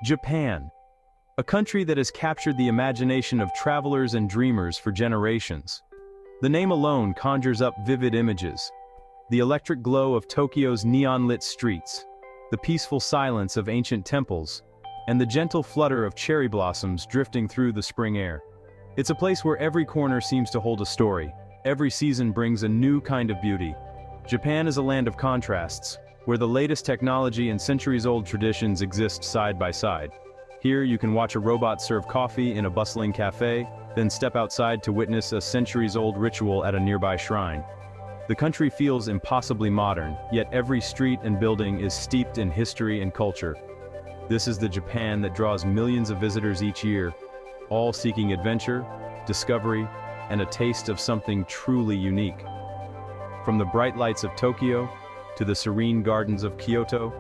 Japan, a country that has captured the imagination of travelers and dreamers for generations. The name alone conjures up vivid images. The electric glow of Tokyo's neon-lit streets, the peaceful silence of ancient temples, and the gentle flutter of cherry blossoms drifting through the spring air. It's a place where every corner seems to hold a story. Every season brings a new kind of beauty. Japan is a land of contrasts, where the latest technology and centuries-old traditions exist side by side. Here you can watch a robot serve coffee in a bustling cafe, then step outside to witness a centuries-old ritual at a nearby shrine. The country feels impossibly modern, yet every street and building is steeped in history and culture. This is the Japan that draws millions of visitors each year, all seeking adventure, discovery, and a taste of something truly unique. From the bright lights of Tokyo to the serene gardens of Kyoto,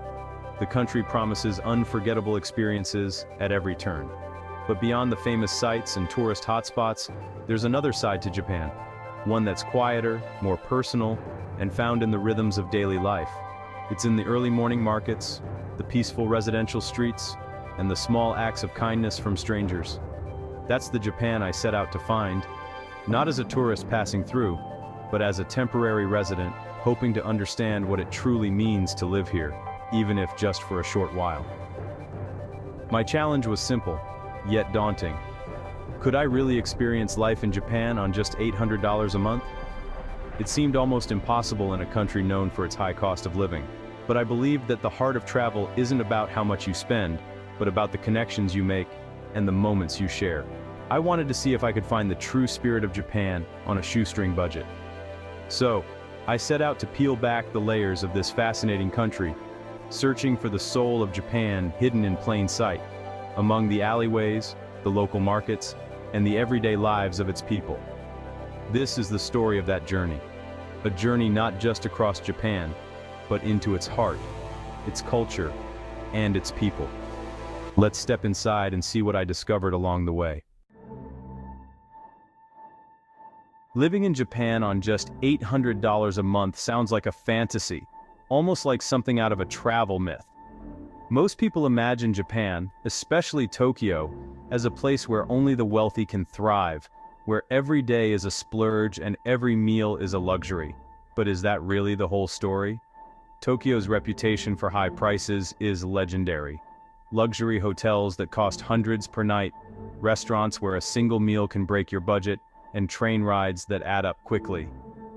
the country promises unforgettable experiences at every turn. But beyond the famous sights and tourist hotspots, there's another side to Japan, one that's quieter, more personal, and found in the rhythms of daily life. It's in the early morning markets, the peaceful residential streets, and the small acts of kindness from strangers. That's the Japan I set out to find, not as a tourist passing through, but as a temporary resident, hoping to understand what it truly means to live here, even if just for a short while. My challenge was simple, yet daunting. Could I really experience life in Japan on just $800 a month? It seemed almost impossible in a country known for its high cost of living. But I believed that the heart of travel isn't about how much you spend, but about the connections you make and the moments you share. I wanted to see if I could find the true spirit of Japan on a shoestring budget. So, I set out to peel back the layers of this fascinating country, searching for the soul of Japan hidden in plain sight, among the alleyways, the local markets, and the everyday lives of its people. This is the story of that journey. A journey not just across Japan, but into its heart, its culture, and its people. Let's step inside and see what I discovered along the way. Living in Japan on just $800 a month sounds like a fantasy, almost like something out of a travel myth. Most people imagine Japan, especially Tokyo, as a place where only the wealthy can thrive, where every day is a splurge and every meal is a luxury. But is that really the whole story? Tokyo's reputation for high prices is legendary. Luxury hotels that cost hundreds per night, restaurants where a single meal can break your budget, and train rides that add up quickly.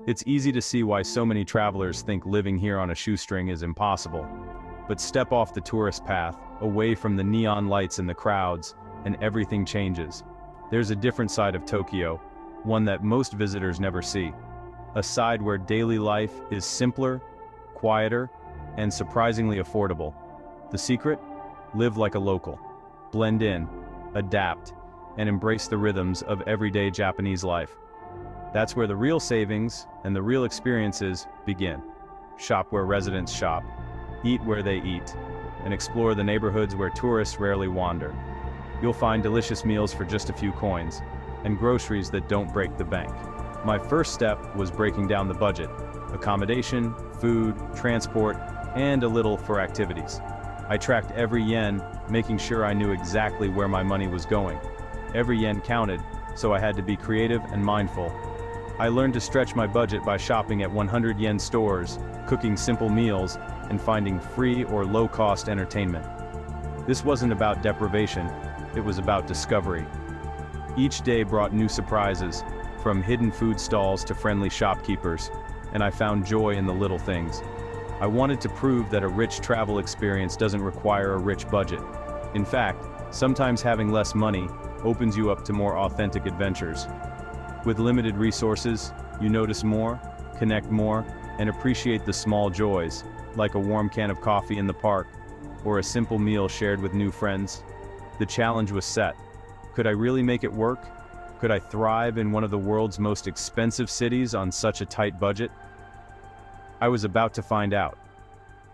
It's easy to see why so many travelers think living here on a shoestring is impossible. But step off the tourist path, away from the neon lights and the crowds, and everything changes. There's a different side of Tokyo, one that most visitors never see. A side where daily life is simpler, quieter, and surprisingly affordable. The secret? Live like a local. Blend in, adapt, and embrace the rhythms of everyday Japanese life. That's where the real savings and the real experiences begin. Shop where residents shop, eat where they eat, and explore the neighborhoods where tourists rarely wander. You'll find delicious meals for just a few coins, and groceries that don't break the bank. My first step was breaking down the budget: accommodation, food, transport, and a little for activities. I tracked every yen, making sure I knew exactly where my money was going. Every yen counted, so I had to be creative and mindful. I learned to stretch my budget by shopping at 100 yen stores, cooking simple meals, and finding free or low-cost entertainment. This wasn't about deprivation, it was about discovery. Each day brought new surprises, from hidden food stalls to friendly shopkeepers, and I found joy in the little things. I wanted to prove that a rich travel experience doesn't require a rich budget. In fact, sometimes having less money opens you up to more authentic adventures. With limited resources, you notice more, connect more, and appreciate the small joys, like a warm can of coffee in the park, or a simple meal shared with new friends. The challenge was set. Could I really make it work? Could I thrive in one of the world's most expensive cities on such a tight budget? I was about to find out.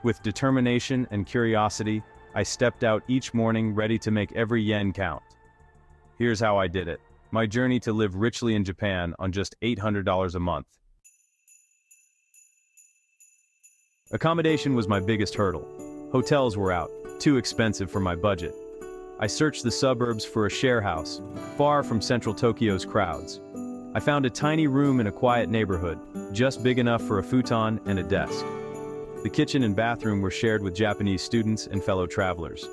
With determination and curiosity, I stepped out each morning ready to make every yen count. Here's how I did it. My journey to live richly in Japan on just $800 a month. Accommodation was my biggest hurdle. Hotels were out, too expensive for my budget. I searched the suburbs for a share house, far from central Tokyo's crowds. I found a tiny room in a quiet neighborhood, just big enough for a futon and a desk. The kitchen and bathroom were shared with Japanese students and fellow travelers.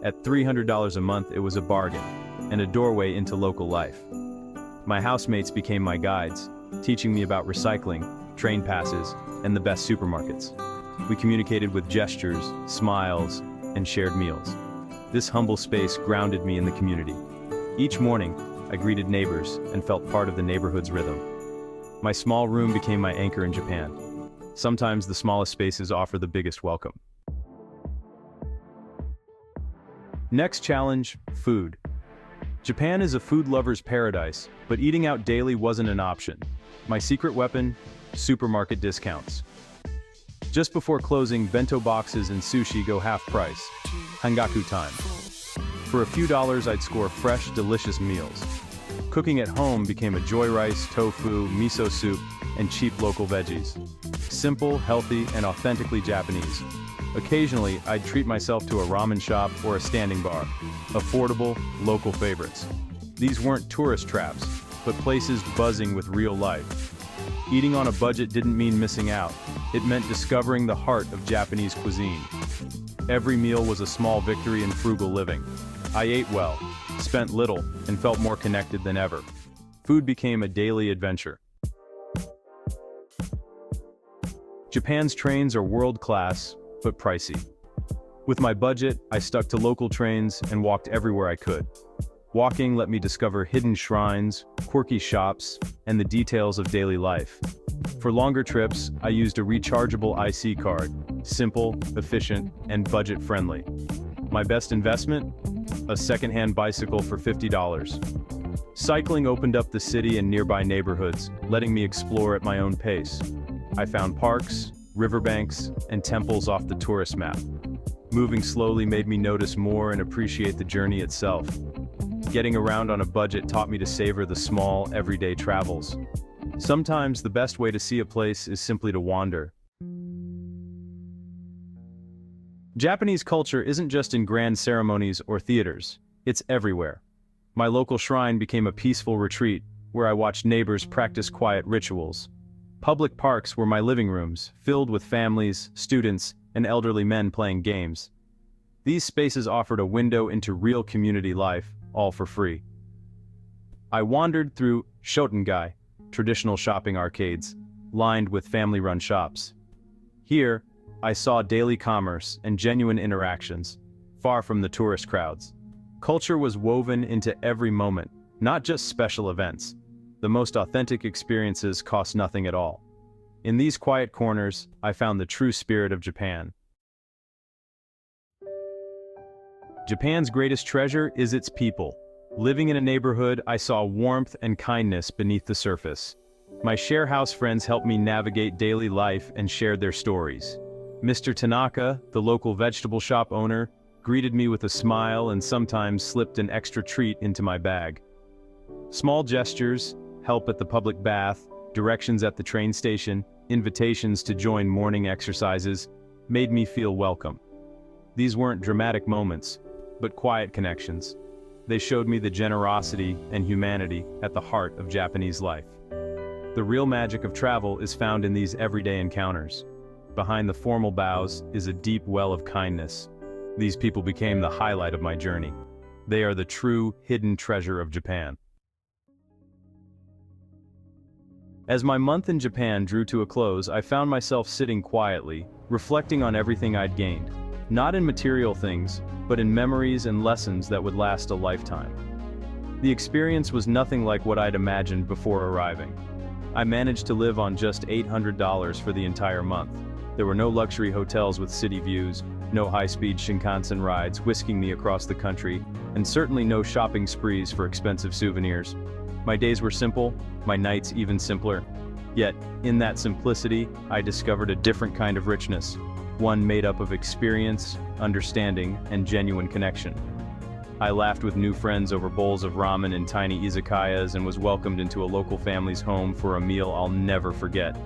At $300 a month, it was a bargain, and a doorway into local life. My housemates became my guides, teaching me about recycling, train passes, and the best supermarkets. We communicated with gestures, smiles, and shared meals. This humble space grounded me in the community. Each morning, I greeted neighbors and felt part of the neighborhood's rhythm. My small room became my anchor in Japan. Sometimes the smallest spaces offer the biggest welcome. Next challenge, food. Japan is a food lover's paradise, but eating out daily wasn't an option. My secret weapon? Supermarket discounts. Just before closing, bento boxes and sushi go half price. Hangaku time. For a few dollars, I'd score fresh, delicious meals. Cooking at home became a joy rice, tofu, miso soup, and cheap local veggies. Simple, healthy, and authentically Japanese. Occasionally, I'd treat myself to a ramen shop or a standing bar. Affordable, local favorites. These weren't tourist traps, but places buzzing with real life. Eating on a budget didn't mean missing out. It meant discovering the heart of Japanese cuisine. Every meal was a small victory in frugal living. I ate well, spent little, and felt more connected than ever. Food became a daily adventure. Japan's trains are world-class, but pricey. With my budget, I stuck to local trains and walked everywhere I could. Walking let me discover hidden shrines, quirky shops, and the details of daily life. For longer trips, I used a rechargeable IC card, simple, efficient, and budget-friendly. My best investment? A second-hand bicycle for $50. Cycling opened up the city and nearby neighborhoods, letting me explore at my own pace. I found parks, riverbanks, and temples off the tourist map. Moving slowly made me notice more and appreciate the journey itself. Getting around on a budget taught me to savor the small, everyday travels. Sometimes the best way to see a place is simply to wander. Japanese culture isn't just in grand ceremonies or theaters, it's everywhere. My local shrine became a peaceful retreat, where I watched neighbors practice quiet rituals. Public parks were my living rooms, filled with families, students, and elderly men playing games. These spaces offered a window into real community life, all for free. I wandered through Shotengai, traditional shopping arcades, lined with family-run shops. Here, I saw daily commerce and genuine interactions, far from the tourist crowds. Culture was woven into every moment, not just special events. The most authentic experiences cost nothing at all. In these quiet corners, I found the true spirit of Japan. Japan's greatest treasure is its people. Living in a neighborhood, I saw warmth and kindness beneath the surface. My share house friends helped me navigate daily life and shared their stories. Mr. Tanaka, the local vegetable shop owner, greeted me with a smile and sometimes slipped an extra treat into my bag. Small gestures, help at the public bath, directions at the train station, invitations to join morning exercises, made me feel welcome. These weren't dramatic moments, but quiet connections. They showed me the generosity and humanity at the heart of Japanese life. The real magic of travel is found in these everyday encounters. Behind the formal bows is a deep well of kindness. These people became the highlight of my journey. They are the true, hidden treasure of Japan. As my month in Japan drew to a close, I found myself sitting quietly, reflecting on everything I'd gained. Not in material things, but in memories and lessons that would last a lifetime. The experience was nothing like what I'd imagined before arriving. I managed to live on just $800 for the entire month. There were no luxury hotels with city views, no high-speed Shinkansen rides whisking me across the country, and certainly no shopping sprees for expensive souvenirs. My days were simple, my nights even simpler. Yet, in that simplicity, I discovered a different kind of richness, one made up of experience, understanding, and genuine connection. I laughed with new friends over bowls of ramen in tiny izakayas and was welcomed into a local family's home for a meal I'll never forget.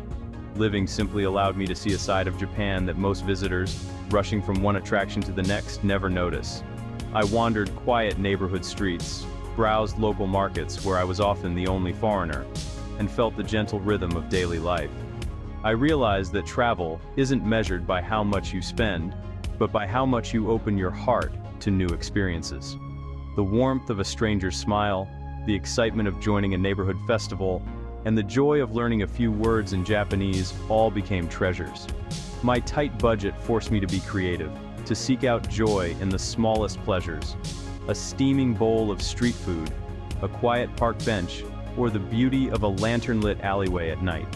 Living simply allowed me to see a side of Japan that most visitors, rushing from one attraction to the next, never notice. I wandered quiet neighborhood streets, browsed local markets where I was often the only foreigner, and felt the gentle rhythm of daily life. I realized that travel isn't measured by how much you spend, but by how much you open your heart to new experiences. The warmth of a stranger's smile, the excitement of joining a neighborhood festival, and the joy of learning a few words in Japanese all became treasures. My tight budget forced me to be creative, to seek out joy in the smallest pleasures. A steaming bowl of street food, a quiet park bench, or the beauty of a lantern-lit alleyway at night.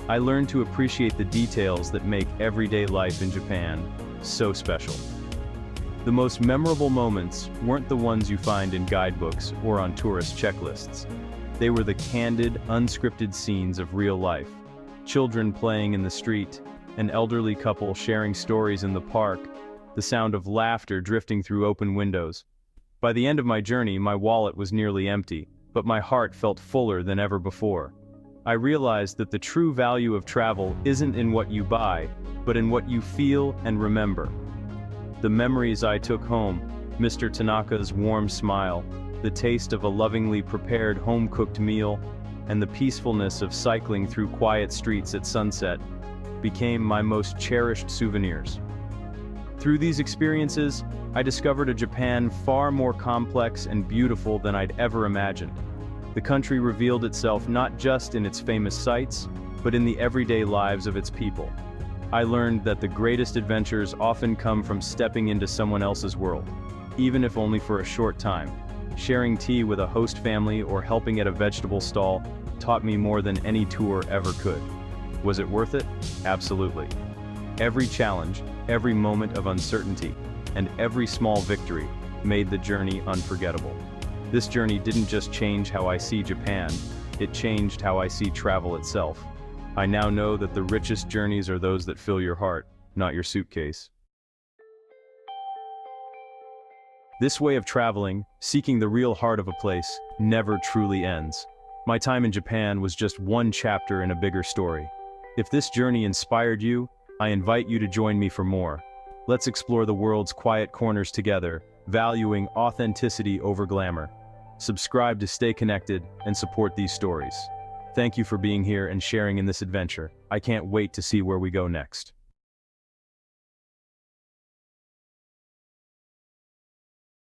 I learned to appreciate the details that make everyday life in Japan so special. The most memorable moments weren't the ones you find in guidebooks or on tourist checklists. They were the candid, unscripted scenes of real life. Children playing in the street, an elderly couple sharing stories in the park, the sound of laughter drifting through open windows. By the end of my journey, my wallet was nearly empty, but my heart felt fuller than ever before. I realized that the true value of travel isn't in what you buy, but in what you feel and remember. The memories I took home, Mr. Tanaka's warm smile, the taste of a lovingly prepared home-cooked meal, and the peacefulness of cycling through quiet streets at sunset, became my most cherished souvenirs. Through these experiences, I discovered a Japan far more complex and beautiful than I'd ever imagined. The country revealed itself not just in its famous sights, but in the everyday lives of its people. I learned that the greatest adventures often come from stepping into someone else's world, even if only for a short time. Sharing tea with a host family or helping at a vegetable stall taught me more than any tour ever could. Was it worth it? Absolutely. Every challenge, every moment of uncertainty, and every small victory made the journey unforgettable. This journey didn't just change how I see Japan, it changed how I see travel itself. I now know that the richest journeys are those that fill your heart, not your suitcase. This way of traveling, seeking the real heart of a place, never truly ends. My time in Japan was just one chapter in a bigger story. If this journey inspired you, I invite you to join me for more. Let's explore the world's quiet corners together, valuing authenticity over glamour. Subscribe to stay connected and support these stories. Thank you for being here and sharing in this adventure. I can't wait to see where we go next.